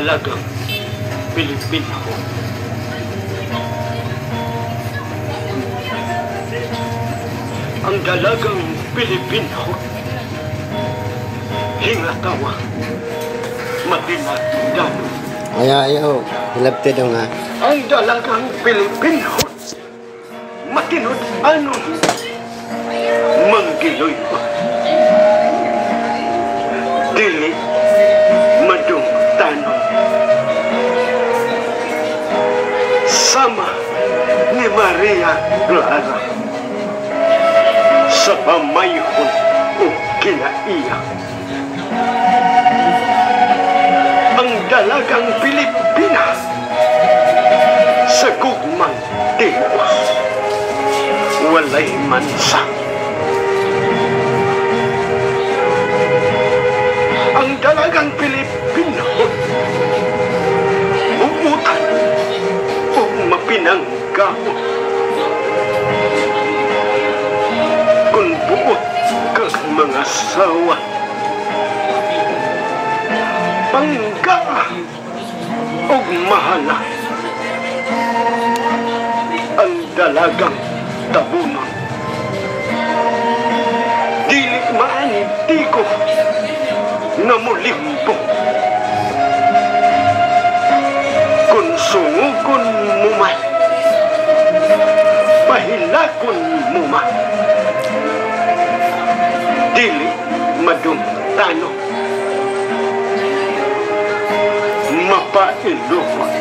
dalagang Pilipino. Ang dalagang Pilipino, hingatawa, matinatindano. Ayaw, hilabte daw nga. Ang dalagang Pilipino, matinod anon, manggiloy pa. Dili, madung tanon. Sama ni Maria Clara sa pamayhon o kinaiyak. Ang dalagang Pilipina sa gugmang tiwas, walay mansa. Ang dalagang Pilipino, umutan o mapinanggaon. Kung buot kag mga sawa, pangga o mahala, ang dalagang tabunon. Dili maantigo na mulimpo. Kung sungukon mo man, pahilakon mo man, dili madumtano, mapailukot.